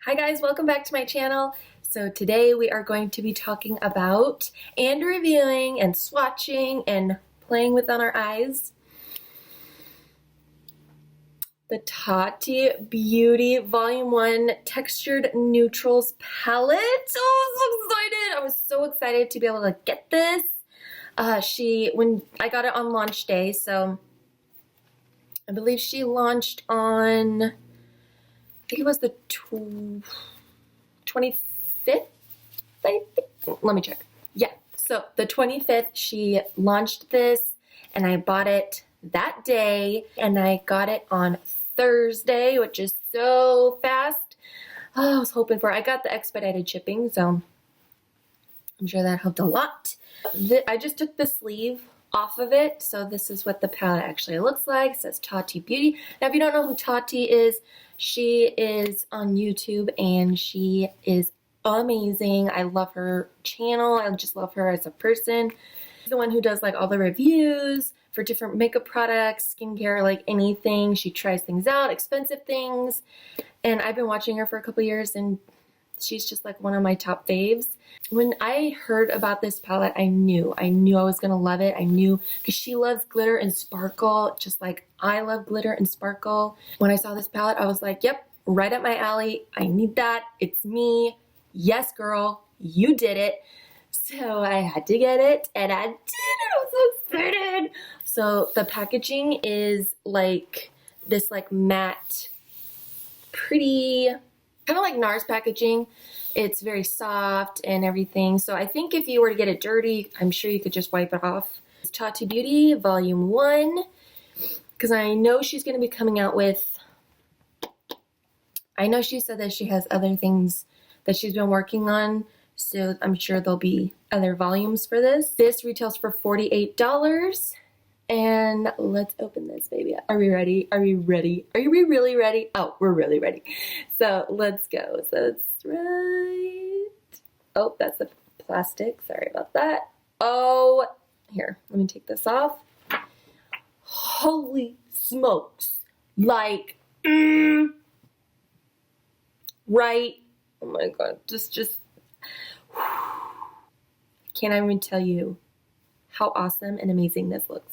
Hi guys, welcome back to my channel. So today we are going to be talking about and reviewing and swatching and playing with on our eyes the Tati Beauty Volume 1 Textured Neutrals Palette. Oh, I'm so excited. I was so excited to be able to get this. When I got it on launch day, so I believe she launched on, I think it was the 25th, I think. Let me check. Yeah, so the 25th, she launched this, and I bought it that day, and I got it on Thursday, which is so fast. Oh, I was hoping for it. I got the expedited shipping, so I'm sure that helped a lot. I just took the sleeve off of it, so this is what the palette actually looks like. It says Tati Beauty. Now, if you don't know who Tati is, she is on YouTube, and she is amazing. I love her channel. I just love her as a person. She's the one who does like all the reviews for different makeup products, skincare, like anything. She tries things out, expensive things. And I've been watching her for a couple years, and she's just like one of my top faves. When I heard about this palette, I knew I was gonna love it. I knew, because she loves glitter and sparkle, just like I love glitter and sparkle. When I saw this palette, I was like, yep, right up my alley. I need that. It's me. Yes, girl, you did it. So I had to get it, and I did it. I was so excited. So the packaging is like this like matte, pretty, kind of like NARS packaging. It's very soft and everything. So I think if you were to get it dirty, I'm sure you could just wipe it off. It's Tati Beauty Volume 1, because I know she's going to be coming out with, I know she said that she has other things that she's been working on, so I'm sure there'll be other volumes for this. This retails for $48, and let's open this baby up. Are we ready? Are we ready? Are we really ready? Oh, we're really ready. So let's go. So it's right. Oh, that's the plastic. Sorry about that. Oh, here, let me take this off. Holy smokes. Like, right. Oh my God, just can't even tell you how awesome and amazing this looks.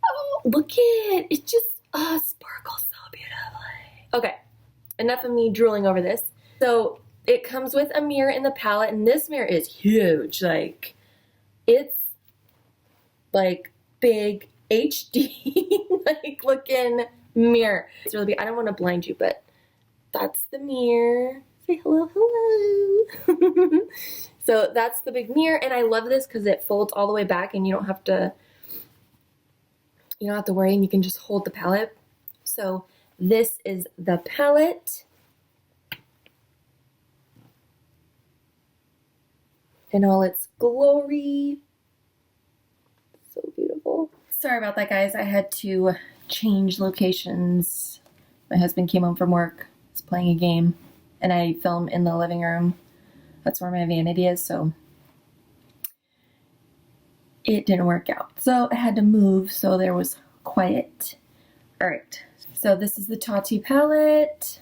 Oh, look it. It just sparkles so beautifully. Okay, enough of me drooling over this. So it comes with a mirror in the palette, and this mirror is huge. Like, it's like big HD like looking mirror. It's really big. I don't want to blind you, but that's the mirror. Say hello, hello. So that's the big mirror, and I love this because it folds all the way back, and you don't have to worry, and you can just hold the palette. So this is the palette in all its glory. So beautiful. Sorry about that, guys. I had to change locations. My husband came home from work, was playing a game, and I film in the living room. That's where my vanity is, so it didn't work out. So I had to move, so there was quiet. All right, so this is the Tati palette,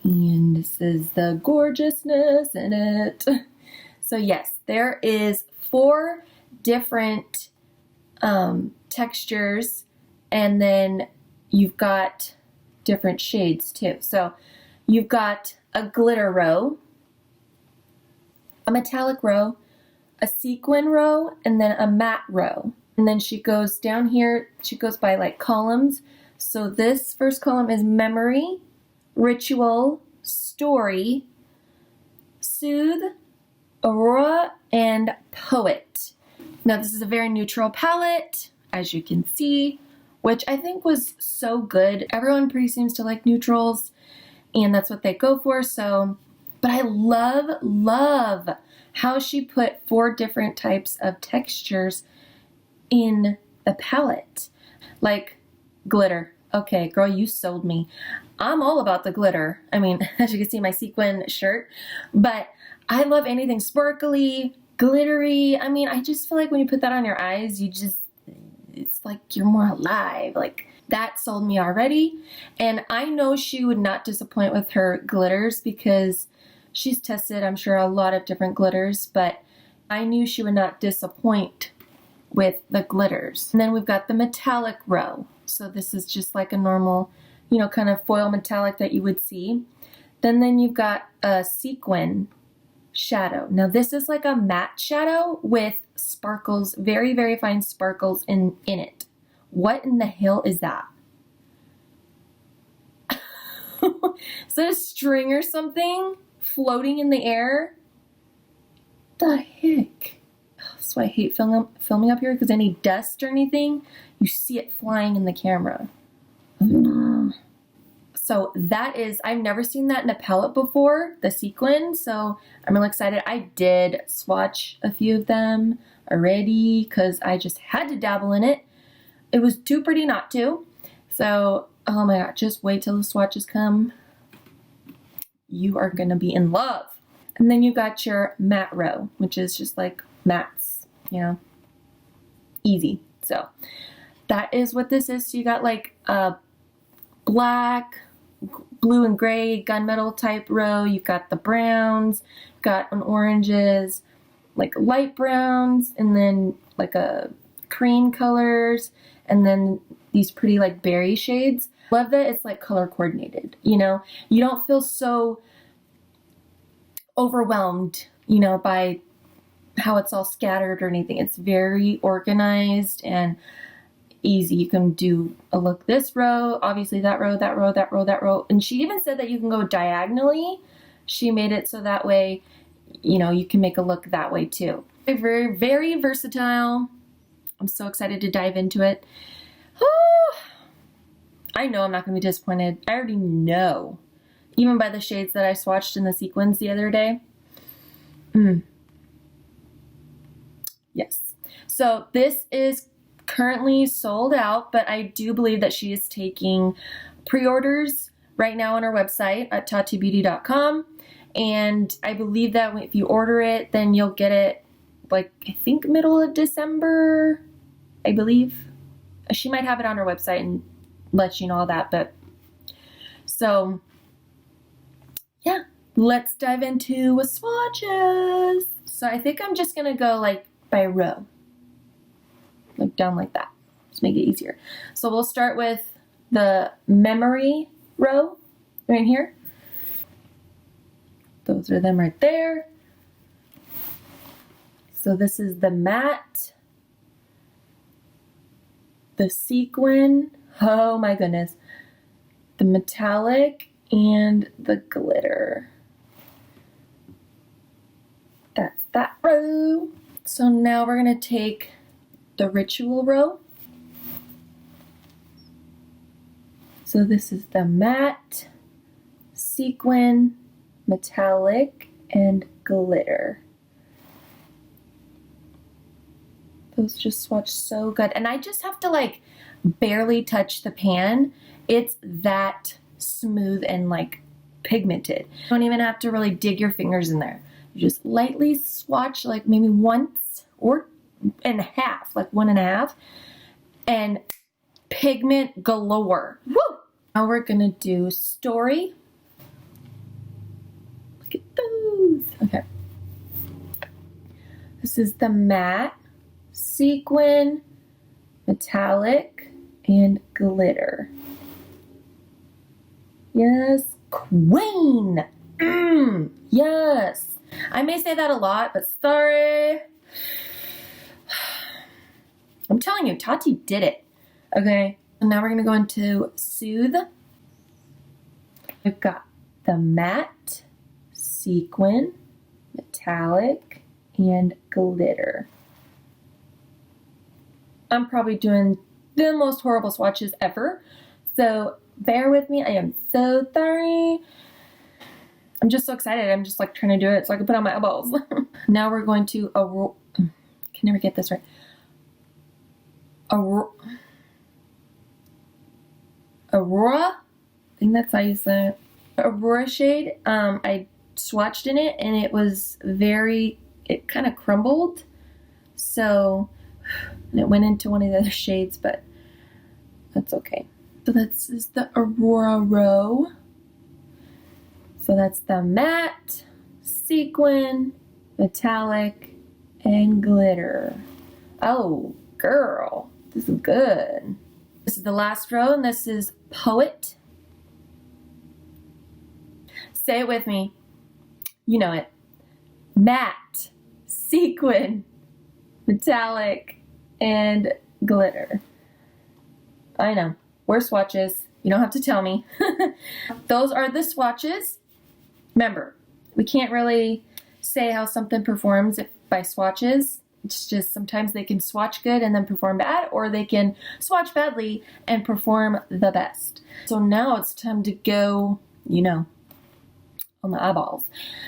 and this is the gorgeousness in it. So yes, there is 4 different textures, and then you've got different shades too. So you've got a glitter row, a metallic row, a sequin row, and then a matte row. And then she goes down here, she goes by like columns. So this first column is memory, ritual, story, soothe, aurora, and poet. Now this is a very neutral palette, as you can see, which I think was so good. Everyone pretty seems to like neutrals, and that's what they go for. So, but I love how she put 4 different types of textures in the palette. Like glitter. Okay, girl, you sold me. I'm all about the glitter. I mean, as you can see, my sequin shirt, but I love anything sparkly, glittery. I mean, I just feel like when you put that on your eyes, it's like you're more alive. Like that sold me already. And I know she would not disappoint with her glitters because she's tested, I'm sure, a lot of different glitters, but I knew she would not disappoint with the glitters. And then we've got the metallic row. So this is just like a normal, you know, kind of foil metallic that you would see. Then you've got a sequin shadow. Now this is like a matte shadow with sparkles, very, very fine sparkles in it. What in the hell is that? Is that a string or something floating in the air? The heck? That's why I hate filming up here, because any dust or anything, you see it flying in the camera. So that is, I've never seen that in a palette before, the sequin, so I'm really excited. I did swatch a few of them already because I just had to dabble in it. It was too pretty not to. So, oh my god, just wait till the swatches come. You are gonna be in love. And then you got your matte row, which is just like mattes, you know, easy. So that is what this is. So you got like a black, blue and gray gunmetal type row. You've got the browns, got an oranges, like light browns, and then like a cream colors, and then these pretty like berry shades. Love that it's like color coordinated, you know? You don't feel so overwhelmed, you know, by how it's all scattered or anything. It's very organized and easy. You can do a look this row, obviously that row, that row, that row, that row. And she even said that you can go diagonally. She made it so that way, you know, you can make a look that way too. Very, very versatile. I'm so excited to dive into it. I know I'm not going to be disappointed. I already know. Even by the shades that I swatched in the sequins the other day. Yes. So this is currently sold out, but I do believe that she is taking pre-orders right now on her website at tatibeauty.com. And I believe that if you order it, then you'll get it like, I think middle of December, I believe. She might have it on her website and let you know all that, but so yeah, let's dive into swatches. So I think I'm just gonna go like by row, like down like that, just make it easier. So we'll start with the memory row right here. Those are them right there. So this is the matte, the sequin, oh my goodness, the metallic, and the glitter. That's that row. So now we're gonna take the ritual row. So this is the matte, sequin, metallic, and glitter. Those just swatch so good. And I just have to like barely touch the pan. It's that smooth and like pigmented. You don't even have to really dig your fingers in there. You just lightly swatch like maybe once or and a half, like 1.5, and pigment galore. Woo! Now we're gonna do story. Look at those. Okay. This is the matte, sequin, metallic, and glitter. Yes, queen. Yes. I may say that a lot, but sorry. I'm telling you, Tati did it. Okay. And now we're going to go into Soothe. We've got the matte, sequin, metallic, and glitter. I'm probably doing the most horrible swatches ever, so bear with me. I am so sorry. I'm just so excited. I'm just like trying to do it so I can put on my eyeballs. Now we're going to can never get this right. Aurora. I think that's how you say it. Aurora shade. I swatched in it and it was it kind of crumbled. So And it went into one of the other shades, but that's okay. So this is the Aurora Row. So that's the matte, sequin, metallic, and glitter. Oh, girl, this is good. This is the last row, and this is Poet. Say it with me. You know it. Matte, sequin, metallic, and glitter. I know. We're swatches. You don't have to tell me. Those are the swatches. Remember, we can't really say how something performs by swatches. It's just sometimes they can swatch good and then perform bad, or they can swatch badly and perform the best. So now it's time to go, you know, on the eyeballs.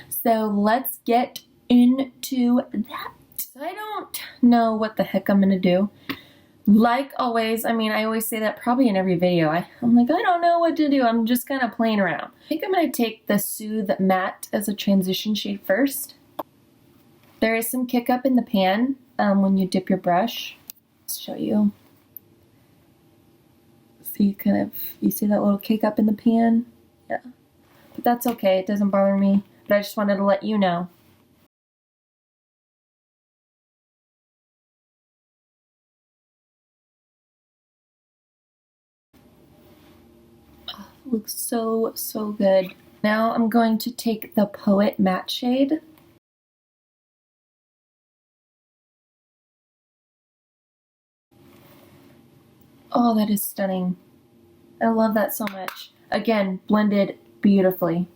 So let's get into that. I don't know what the heck I'm gonna do. Like always, I mean, I always say that probably in every video. I'm like, I don't know what to do. I'm just kind of playing around. I think I'm gonna take the Soothe Matte as a transition shade first. There is some kick up in the pan when you dip your brush. Let's show you. See, you see that little kick up in the pan? Yeah. But that's okay, it doesn't bother me. But I just wanted to let you know. Oh, looks so, so good. Now I'm going to take the Poet Matte shade. Oh, that is stunning. I love that so much. Again, blended beautifully.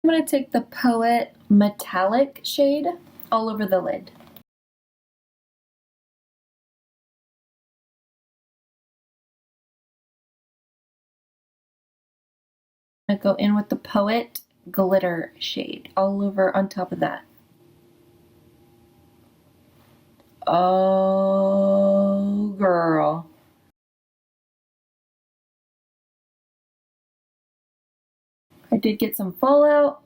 I'm going to take the Poet Metallic shade all over the lid. I'm going to go in with the Poet Glitter shade all over on top of that. Oh, girl. I did get some fallout.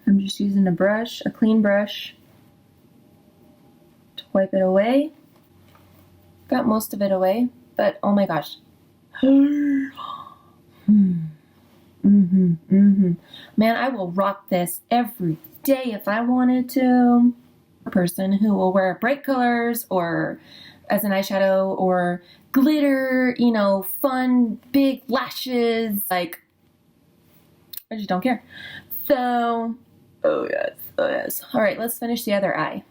I'm just using a brush, a clean brush, to wipe it away. Got most of it away, but oh my gosh. Man, I will rock this every day if I wanted to. A person who will wear bright colors or as an eyeshadow or glitter, you know, fun, big lashes. Like, I just don't care. So, oh yes, oh yes. All right, let's finish the other eye.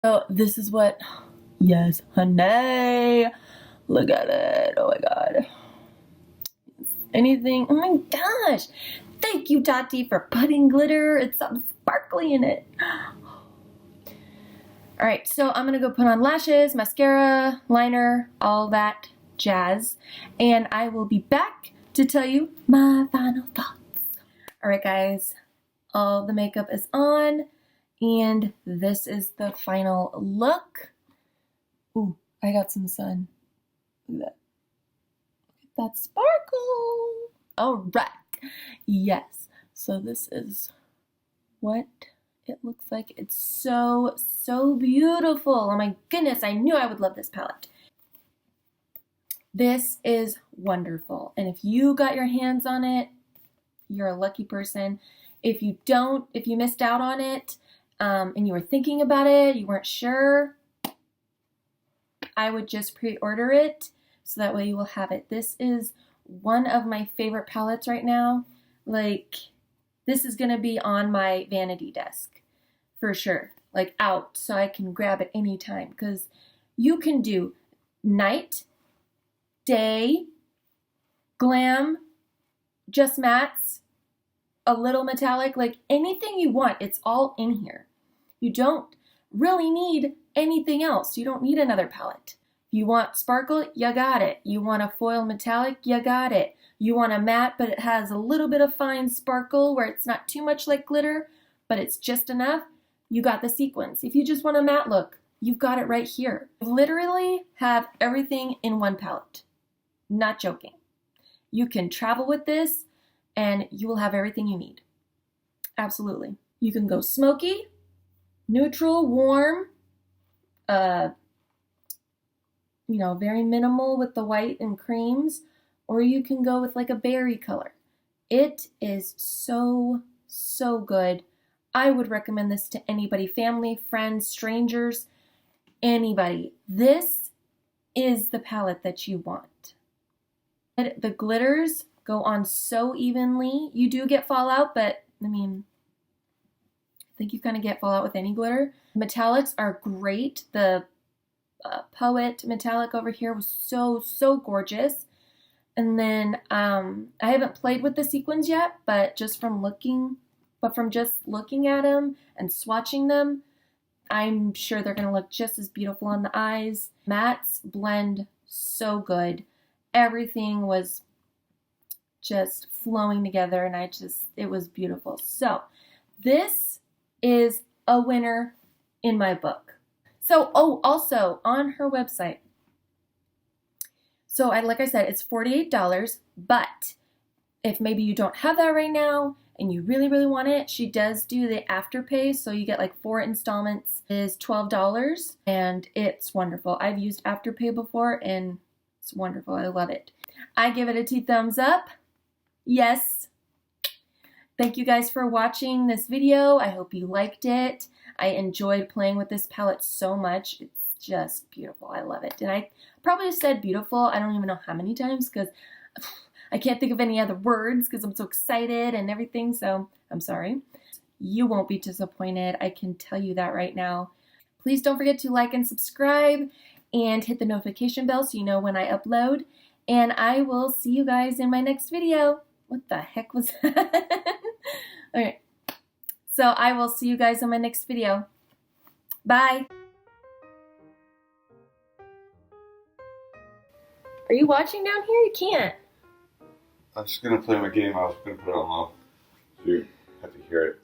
So this is what, yes, honey. Look at it, oh my God. Anything, oh my gosh. Thank you, Tati, for putting glitter. It's something sparkly in it. All right, so I'm gonna go put on lashes, mascara, liner, all that jazz. And I will be back to tell you my final thoughts. All right, guys, all the makeup is on. And this is the final look. Ooh, I got some sun. Look at that. Look at that sparkle. All right. Yes. So this is what it looks like. It's so, so beautiful. Oh my goodness. I knew I would love this palette. This is wonderful. And if you got your hands on it, you're a lucky person. If you don't, if you missed out on it, and you were thinking about it, you weren't sure, I would just pre-order it so that way you will have it. This is one of my favorite palettes right now. Like, this is gonna be on my vanity desk for sure, like out, so I can grab it anytime, because you can do night, day, glam, just mattes, a little metallic, like anything you want, it's all in here. You don't really need anything else. You don't need another palette. You want sparkle, you got it. You want a foil metallic, you got it. You want a matte, but it has a little bit of fine sparkle where it's not too much like glitter, but it's just enough, you got the sequins. If you just want a matte look, you've got it right here. You literally have everything in one palette. Not joking. You can travel with this and you will have everything you need. Absolutely. You can go smoky, neutral, warm, very minimal with the white and creams, or you can go with like a berry color. It is so, so good. I would recommend this to anybody, family, friends, strangers, anybody. This is the palette that you want. The glitters go on so evenly. You do get fallout, but I think you kind of get fallout with any glitter. Metallics are great. The Poet metallic over here was so, so gorgeous. And then I haven't played with the sequins yet, but from just looking at them and swatching them, I'm sure they're going to look just as beautiful on the eyes. Mattes blend so good. Everything was just flowing together, and it was beautiful. So this is a winner in my book. So, also on her website. So like I said, it's $48, but if maybe you don't have that right now and you really, really want it, she does do the Afterpay. So you get like 4 installments. It is $12 and it's wonderful. I've used Afterpay before and it's wonderful. I love it. I give it a 2 thumbs up. Yes. Thank you guys for watching this video. I hope you liked it. I enjoyed playing with this palette so much. It's just beautiful. I love it. And I probably said beautiful, I don't even know how many times because I can't think of any other words because I'm so excited and everything. So I'm sorry. You won't be disappointed. I can tell you that right now. Please don't forget to like and subscribe and hit the notification bell so you know when I upload. And I will see you guys in my next video. What the heck was that? Okay. So I will see you guys in my next video. Bye. Are you watching down here? You can't. I'm just going to play my game. I was going to put it on low. So you have to hear it.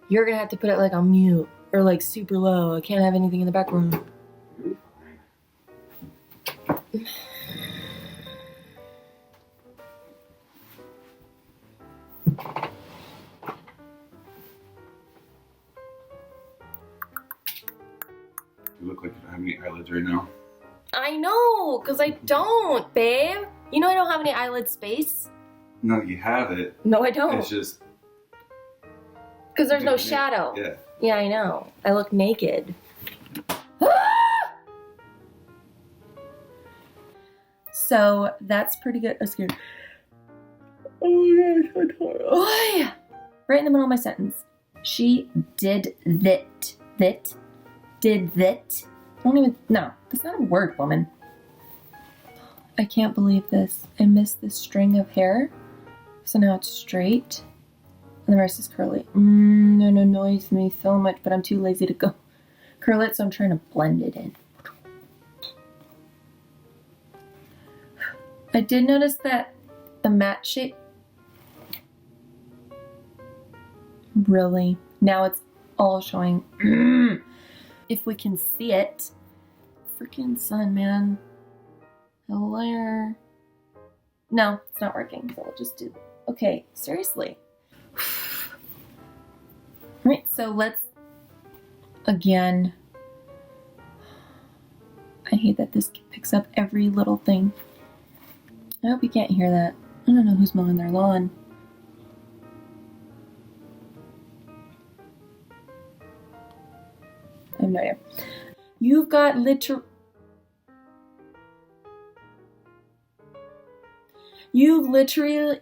You're going to have to put it like on mute or like super low. I can't have anything in the background. You're fine. You look like you don't have any eyelids right now. I know, because I don't, babe. You know I don't have any eyelid space. No, you have it. No, I don't. It's just... Because there's no shadow. Yeah. Yeah, I know. I look naked. So that's pretty good. I'm scared. Oh my gosh, I'm tired. Oh, yeah. Right in the middle of my sentence. She did that. Did that. No, that's not a word, woman. I can't believe this. I missed this string of hair. So now it's straight. And the rest is curly. It annoys me so much, but I'm too lazy to go curl it, so I'm trying to blend it in. I did notice that the matte shape... Really? Now it's all showing. If we can see it. Freaking sun, man. Hello. No, it's not working, so we'll just do... Okay, seriously. Alright, so let's... Again. I hate that this picks up every little thing. I hope you can't hear that. I don't know who's mowing their lawn. I have no idea. You've got You've literally...